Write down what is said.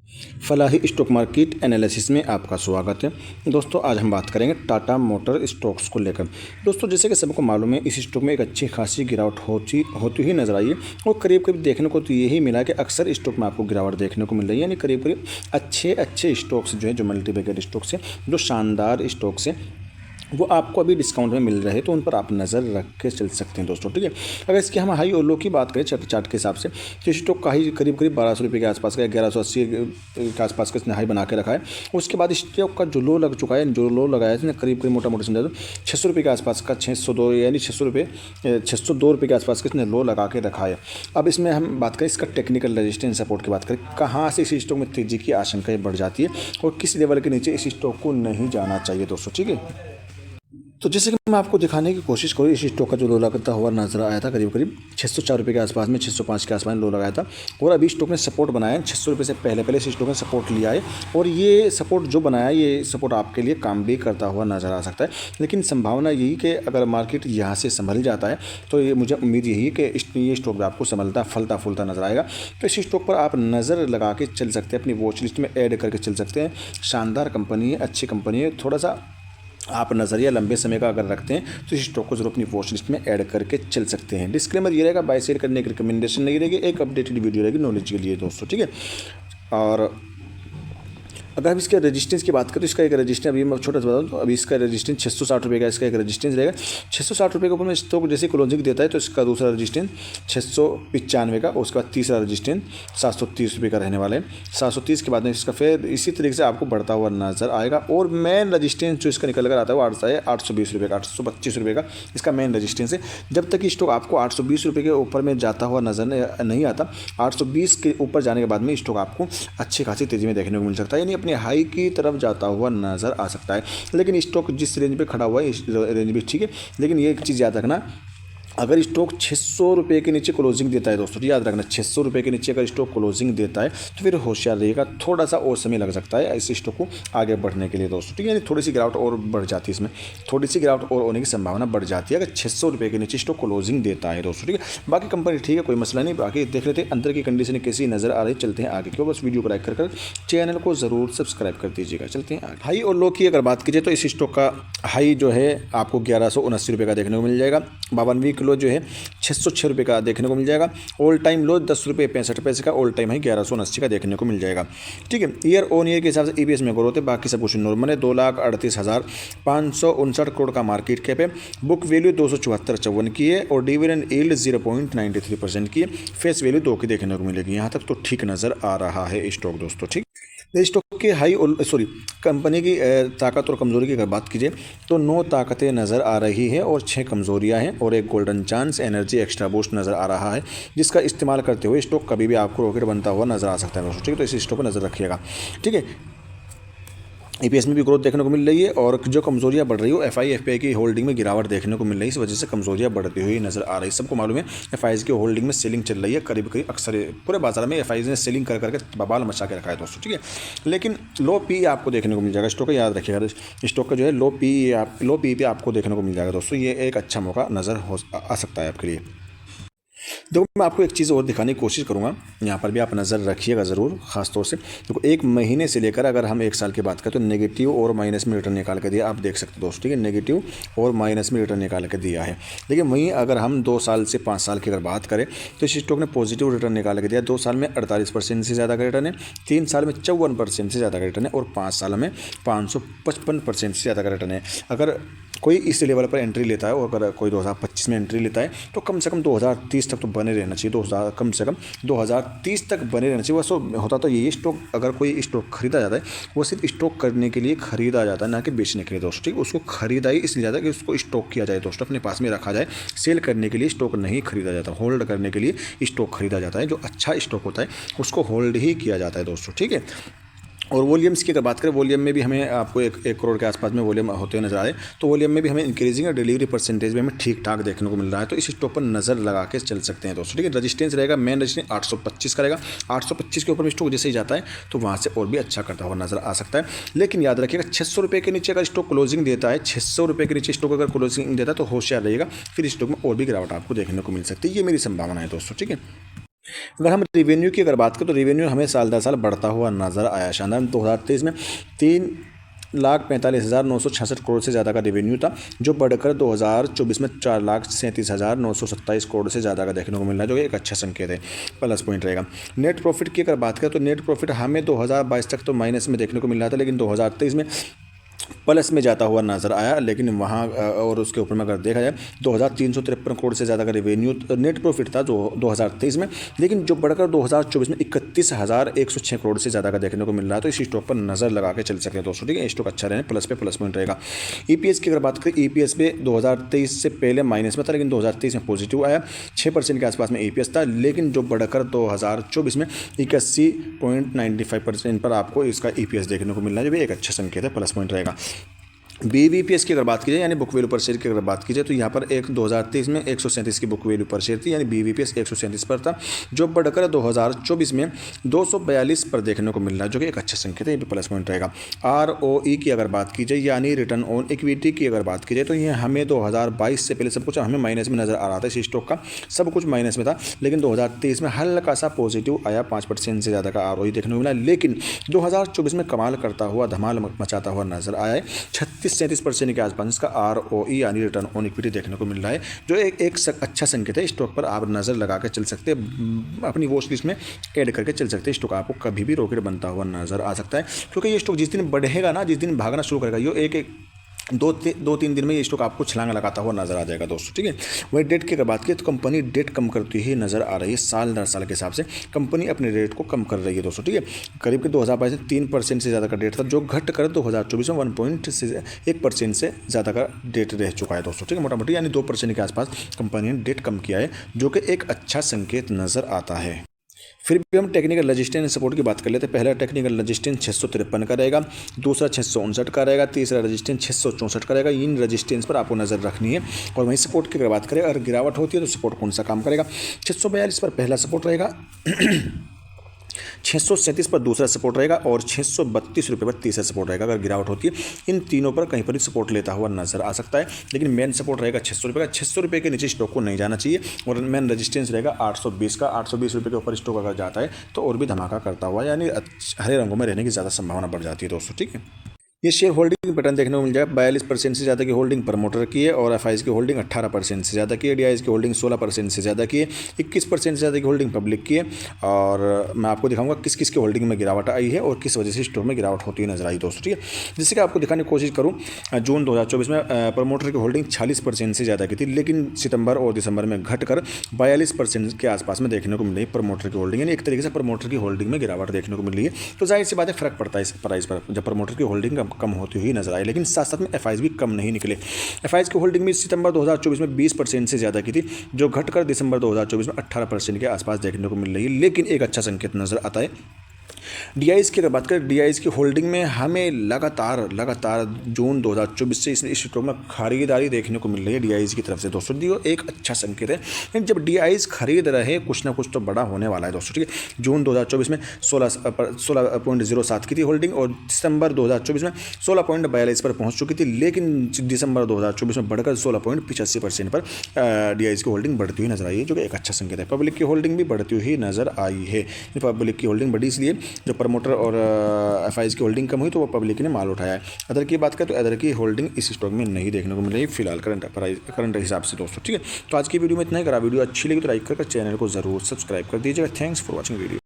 Falahi stock market analysis में आपका स्वागत है। दोस्तों, आज हम बात करेंगे टाटा मोटर स्टॉक्स को लेकर। दोस्तों, जैसे कि सबको मालूम है, इस स्टॉक में एक अच्छी खासी गिरावट होती ही नजर आई है और करीब करीब देखने को तो यही मिला कि अक्सर स्टॉक में आपको गिरावट देखने को मिल रही है। यानी करीब करीब अच्छे स्टॉक्स जो है, जो मल्टीबैगेड स्टॉक्स हैं, जो शानदार स्टॉक्स हैं, वो आपको अभी डिस्काउंट में मिल रहे हैं, तो उन पर आप नज़र रख के चल सकते हैं दोस्तों। ठीक है, अगर इसकी हम हाई और लो की बात करें चार्ट के हिसाब से, तो स्टॉक का हाई करीब करीब 1200 रुपये के आसपास का, 1180 के आसपास का इसने हाई बना के रखा है। उसके बाद स्टॉक का जो लो लग चुका है, जो लो लगाया है इसने करीब करीब मोटा मोटा समझा तो 600 रुपये के आसपास का, 602 यानी 602 रुपये के आसपास का इसने लो लगा के रखा है। अब इसमें हम बात करें इसका टेक्निकल रेजिस्टेंस सपोर्ट की बात करें, कहाँ से इस स्टॉक में तेज़ी की आशंकाएँ बढ़ जाती है और किस लेवल के नीचे इस स्टॉक को नहीं जाना चाहिए दोस्तों। ठीक है, तो जैसे कि मैं आपको दिखाने की कोशिश करूँ, इस स्टॉक का जो लो लगता हुआ नजर आया था करीब करीब 604 रुपये के आसपास में, 605 के आसपास में लो लगाया था और अभी स्टॉक ने सपोर्ट बनाया है 600 रुपये से पहले इस स्टॉक ने सपोर्ट लिया है और ये सपोर्ट जो बनाया है, ये सपोर्ट आपके लिए काम भी करता हुआ नजर आ सकता है। लेकिन संभावना यही कि अगर मार्केट यहाँ से संभल जाता है तो ये मुझे उम्मीद यही है कि ये स्टॉक भी आपको संभलता फलता फूलता नजर आएगा। तो इस स्टॉक पर आप नज़र लगा के चल सकते हैं, अपनी वॉच लिस्ट में ऐड करके चल सकते हैं। शानदार कंपनी है, अच्छी कंपनी है। थोड़ा सा आप नज़रिया लंबे समय का अगर रखते हैं तो इस स्टॉक को जरूर अपनी वॉच लिस्ट में ऐड करके चल सकते हैं। डिस्क्लेमर ये रहेगा, बाय सेल करने की रिकमेंडेशन नहीं रहेगी, एक अपडेटेड वीडियो रहेगी नॉलेज के लिए दोस्तों। ठीक है, और अगर हम इसके रेजिस्टेंस की बात करें तो इसका एक रेजिस्टेंस अभी मैं छोटा सा बता दूँ, तो अभी इसका रेजिस्टेंस 660 रुपये का इसका एक रेजिस्टेंस रहेगा। 660 रुपये के ऊपर में स्टॉक जैसे क्लोजिंग देता है तो इसका दूसरा रेजिस्टेंस 695 का और उसके बाद तीसरा रेजिस्टेंस 730 रुपये का रहने वाला है। 730 के बाद में इसका फिर इसी तरीके से आपको बढ़ता हुआ नजर आएगा और मेन रेजिस्टेंस जो इसका निकल कर आता है वो 820 रुपये का, 825 रुपये का इसका मेन रेजिस्टेंस है। जब तक स्टॉक आपको 820 रुपये के ऊपर में जाता हुआ नजर नहीं आता, 820 के ऊपर जाने के बाद में स्टॉक आपको अच्छी खासी तेज़ी में देखने को मिल सकता है, यानी हाई की तरफ जाता हुआ नजर आ सकता है। लेकिन स्टॉक जिस रेंज पे खड़ा हुआ है इस रेंज भी ठीक है, लेकिन ये एक चीज़ याद रखना, अगर स्टॉक 600 रुपये के नीचे क्लोजिंग देता है दोस्तों, याद रखना 600 रुपये के नीचे अगर स्टॉक क्लोजिंग देता है तो फिर होशियार रहेगा, थोड़ा सा और समय लग सकता है इस स्टॉक को आगे बढ़ने के लिए दोस्तों। ठीक है, यानी थोड़ी सी गिरावट और बढ़ जाती है, इसमें थोड़ी सी गिरावट और होने की संभावना बढ़ जाती है अगर 600 रुपये के नीचे स्टॉक क्लोजिंग देता है दोस्तों। ठीक है, बाकी कंपनी ठीक है, कोई मसला नहीं। बाकी देख लेते हैं अंदर की कंडीशन कैसी नजर आ रही, चलते हैं आगे। क्यों, बस वीडियो को लाइक कर चैनल को जरूर सब्सक्राइब कर दीजिएगा। चलते हैं आगे। हाई और लो की अगर बात कीजिए तो इस स्टॉक का हाई जो है आपको 1179 रुपये का देखने को मिल जाएगा। 52वीं किलो जो है 606 रुपये का देखने को मिल जाएगा। ऑल टाइम लो 10 रुपये 65 पैसे का, ऑल टाइम हाई 1179 का देखने को मिल जाएगा। ठीक है, ईयर ऑन ईयर के हिसाब से ईपीएस में ग्रोथ है, बाकी सब कुछ नॉर्मल है। 2,38,559 करोड़ का मार्केट कैप है। बुक वैल्यू 274.54 की है और डिविडेंड यील्ड 0.93% की है। फेस वैल्यू 2 की देखने को मिलेगी। यहाँ तक तो ठीक नज़र आ रहा है स्टॉक दोस्तों। ठीक, स्टॉक के हाई और कंपनी की ताकत और कमज़ोरी की अगर बात कीजिए तो 9 ताकतें नज़र आ रही है और 6 कमज़ोरियां हैं और एक golden chance energy extra boost नज़र आ रहा है, जिसका इस्तेमाल करते हुए स्टॉक कभी भी आपको रॉकेट बनता हुआ नज़र आ सकता है दोस्तों। ठीक है, तो इस स्टॉक पर नज़र रखिएगा। ठीक है, ईपीएस में भी ग्रोथ देखने को मिल रही है और जो कमजोरियां बढ़ रही हो, एफआई एफपीआई की होल्डिंग में गिरावट देखने को मिल रही है, इस वजह से कमजोरियां बढ़ती हुई नजर आ रही है। सबको मालूम है एफआईज की होल्डिंग में सेलिंग चल रही है, करीब करीब अक्सर पूरे बाजार में एफआईज ने सेलिंग कर करके बवाल मचा के रखा है दोस्तों। ठीक है, लेकिन लो पी आपको देखने को मिल जाएगा स्टॉक का, याद रखिएगा। स्टॉक का जो है लो पी पे आपको देखने को मिल जाएगा दोस्तों। ये एक अच्छा मौका नज़र आ सकता है आपके लिए। देखो, मैं आपको एक चीज़ और दिखाने की कोशिश करूंगा, यहाँ पर भी आप नज़र रखिएगा ज़रूर, खास तौर से। देखो, एक महीने से लेकर अगर हम एक साल की बात करें तो नेगेटिव और माइनस में रिटर्न निकाल के दिया, आप देख सकते हो दोस्तों। ठीक है, नेगेटिव और माइनस में रिटर्न निकाल के दिया है। लेकिन वहीं अगर हम 2 साल से 5 साल की अगर बात करें तो इस स्टॉक ने पॉजिटिव रिटर्न निकाल के दिया। 2 साल में 48% से ज़्यादा का रिटर्न है, 3 साल में 54% से ज़्यादा का रिटर्न है और 5 साल में 555% से ज़्यादा का रिटर्न है। अगर कोई इस लेवल पर एंट्री लेता है और अगर कोई 2025 में एंट्री लेता है तो कम से कम 2030 तक तो बने रहना चाहिए। कम से कम 2030 तक बने रहना चाहिए। वैसे होता तो ये स्टॉक, अगर कोई स्टॉक खरीदा जाता है वो सिर्फ स्टॉक करने के लिए खरीदा जाता है, ना कि बेचने के लिए दोस्तों। ठीक, उसको खरीदा ही इसलिए जाता है कि उसको स्टॉक किया जाए दोस्तों, अपने पास में रखा जाए। सेल करने के लिए स्टॉक नहीं खरीदा जाता, होल्ड करने के लिए स्टॉक खरीदा जाता है। जो अच्छा स्टॉक होता है उसको होल्ड ही किया जाता है दोस्तों। ठीक है, और वॉल्यूम्स की अगर बात करें, वॉल्यूम में भी हमें आपको एक करोड़ के आसपास में वॉल्यूम होते हुए नजर आ रहे हैं। तो वॉल्यूम में भी हमें इंक्रीजिंग और डिलीवरी परसेंटेज में हमें ठीक ठाक देखने को मिल रहा है। तो इस स्टॉक पर नज़र लगा के चल सकते हैं दोस्तों। ठीक है, रजिस्टेंस रहेगा, मेन रजिस्टेंस 825 का रहेगा। 825 के ऊपर में स्टॉक जैसे ही जाता है तो वहाँ से और भी अच्छा करता हुआ नजर आ सकता है। लेकिन याद रखिएगा 600 रुपये के नीचे अगर स्टॉक क्लोजिंग देता है, 600 रुपये के नीचे स्टॉक अगर क्लोजिंग देता है तो होशियार रहेगा, फिर स्टॉक में और भी गिरावट आपको देखने को मिल सकती है। ये मेरी संभावना है दोस्तों। ठीक है, अगर हम रेवेन्यू की अगर बात करें तो रेवेन्यू हमें साल दर साल बढ़ता हुआ नजर आया। शानदार 2023 में 3,45,966 करोड़ से ज़्यादा का रेवेन्यू था, जो बढ़कर 2024 में 4,37,927 करोड़ से ज़्यादा का देखने को मिल रहा है, जो एक अच्छा संकेत है, प्लस पॉइंट रहेगा। नेट प्रॉफिट की अगर बात करें तो नेट प्रॉफिट हमें 2022 तक तो माइनस में देखने को मिल रहा था, लेकिन 2023 में प्लस में जाता हुआ नजर आया। लेकिन वहाँ और उसके ऊपर में अगर देखा जाए 2,353 करोड़ से ज़्यादा का रेवेन्यू नेट प्रॉफिट था जो 2023 में, लेकिन जो बढ़कर 2024 में 31,106 करोड़ से ज़्यादा का देखने को मिल रहा है। तो इस स्टॉक पर नज़र लगा के चल सकते हैं दोस्तों, ठीक है। स्टॉक अच्छा रहने प्लस पे प्लस पॉइंट रहेगा। ईपीएस की अगर बात करें, ईपीएस पे 2023 से पहले माइनस में था, लेकिन 2023 में पॉजिटिव आया, 6% के आसपास में ईपीएस था, लेकिन जो बढ़कर 2024 में 81.95% पर आपको इसका ईपीएस देखने को मिल रहा है, जो भी एक अच्छा संकेत है, प्लस पॉइंट रहेगा। बीवीपीएस की अगर बात की जाए यानी बुक वैल्यू पर शेयर की अगर बात की जाए तो यहाँ पर 2023 में 137 की बुक वैल्यू पर शेयर थी, यानी बीवीपीएस 137 पर था, जो बढ़कर 2024 में 242 पर देखने को मिल रहा है, जो कि एक अच्छा संकेत है, ये भी प्लस पॉइंट रहेगा। आरओई की अगर बात की जाए यानी रिटर्न ऑन इक्विटी की अगर बात की जाए तो ये हमें 2022 से पहले सब कुछ हमें माइनस में नजर आ रहा था, इस स्टॉक का सब कुछ माइनस में था, लेकिन 2023 में हल्का सा पॉजिटिव आया, 5% से ज़्यादा का आरओई देखने को मिला, लेकिन 2024 में कमाल करता हुआ धमाल मचाता हुआ नजर आया है। 37% के आसपास इसका आरओई यानी रिटर्न ऑन इक्विटी देखने को मिल रहा है, जो एक अच्छा संकेत है। स्टॉक पर आप नज़र लगा के चल सकते हैं, अपनी वॉच लिस्ट में ऐड करके चल सकते हैं। स्टॉक आपको कभी भी रॉकेट बनता हुआ नजर आ सकता है, क्योंकि ये स्टॉक जिस दिन बढ़ेगा ना, जिस दिन भागना शुरू करेगा, ये एक 2-3 दिन में ये स्टॉक आपको छलांग लगाता हुआ नजर आ जाएगा दोस्तों, ठीक है। वही डेट की अगर बात करें तो कंपनी डेट कम करती ही नजर आ रही है, साल दर साल के हिसाब से कंपनी अपने रेट को कम कर रही है दोस्तों, ठीक है। करीब के 2022 में 3% से ज़्यादा का डेट था, जो घट कर 2024 में 1% से ज़्यादा का डेट रह चुका है दोस्तों, ठीक है। मोटा मोटी यानी 2% के आसपास कंपनी ने डेट कम किया है, जो कि एक अच्छा संकेत नज़र आता है। फिर भी हम टेक्निकल रजिस्टेंस सपोर्ट की बात कर लेते हैं। पहला टेक्निकल रजिस्टेंस 653 का रहेगा, दूसरा 659 का रहेगा, तीसरा रजिस्टेंस 664 का रहेगा। इन रजिस्टेंस पर आपको नज़र रखनी है। और वहीं सपोर्ट की अगर बात करें, अगर गिरावट होती है तो सपोर्ट कौन सा काम करेगा, 642 पर पहला सपोर्ट रहेगा 637 पर दूसरा सपोर्ट रहेगा और 632 रुपये पर तीसरा सपोर्ट रहेगा। अगर गिरावट होती है इन तीनों पर कहीं पर भी सपोर्ट लेता हुआ नजर आ सकता है, लेकिन मेन सपोर्ट रहेगा 600 रुपये का। 600 रुपये के नीचे स्टॉक को नहीं जाना चाहिए। और मेन रजिस्टेंस रहेगा 820 का। 820 रुपये के ऊपर स्टॉक अगर जाता है तो और भी धमाका करता हुआ, यानी हरे रंगों में रहने की ज़्यादा संभावना बढ़ जाती है दोस्तों, ठीक है। ये शेयर होल्डिंग पैटर्न देखने को मिल जाएगा। 42% से ज़्यादा की होल्डिंग प्रमोटर की है और एफआईज की होल्डिंग 18% से ज़्यादा की है। डीआईज की होल्डिंग 16% से ज़्यादा की है। 21% से ज़्यादा की होल्डिंग पब्लिक की है। और मैं आपको दिखाऊंगा किस किस की होल्डिंग में गिरावट आई है और किस वजह से स्टॉक में गिरावट होती हुई नजर आई दोस्तों, ठीक है। जिससे कि आपको दिखाने की कोशिश करूँ, जून 2024 में प्रमोटर की होल्डिंग 46% से ज़्यादा की थी, लेकिन सितंबर और दिसंबर में घटकर 42% के आसपास में देखने को मिल रही है प्रमोटर की होल्डिंग। यानी एक तरीके से प्रमोटर की होल्डिंग में गिरावट देखने को मिल रही है। तो जाहिर सी बात है, फर्क पड़ता है इस प्राइस पर जब प्रमोटर की होल्डिंग कम होती हुई आए। लेकिन साथ साथ में एफआईज भी कम नहीं निकले। एफआईज की होल्डिंग में सितंबर 2024 में 20% से ज़्यादा की थी, जो घटकर दिसंबर 2024 में 18% के आसपास देखने को मिल रही है, लेकिन एक अच्छा संकेत नजर आता है। डीआईज की अगर बात करें, डीआईज की होल्डिंग में हमें लगातार जून 2024 से इस स्टॉक में खरीदारी देखने को मिल रही है डीआईज की तरफ से दोस्तों। एक अच्छा संकेत है। जब डीआईज खरीद रहे कुछ ना कुछ तो बड़ा होने वाला है दोस्तों, ठीक है। जून 2024 में 16.07 की थी होल्डिंग और दिसंबर 2024 में 16.42 पर पहुंच चुकी थी, लेकिन दिसंबर 2024 में बढ़कर 16.85% पर डीआईज की होल्डिंग बढ़ती हुई नजर आई है, जो कि एक अच्छा संकेत है। पब्लिक की होल्डिंग भी बढ़ती हुई नजर आई है। पब्लिक की होल्डिंग बढ़ी इसलिए जो प्रमोटर और एफआईज की होल्डिंग कम हुई तो वो पब्लिक ने माल उठाया है। अदर की बात करें तो अदर की होल्डिंग इस स्टॉक में नहीं देखने को मिल रही फिलहाल करंट हिसाब से दोस्तों, ठीक है। तो आज की वीडियो में इतना ही। अगर वीडियो अच्छी लगी तो लाइक करके चैनल को जरूर सब्सक्राइब कर दीजिएगा। Thanks for watching video.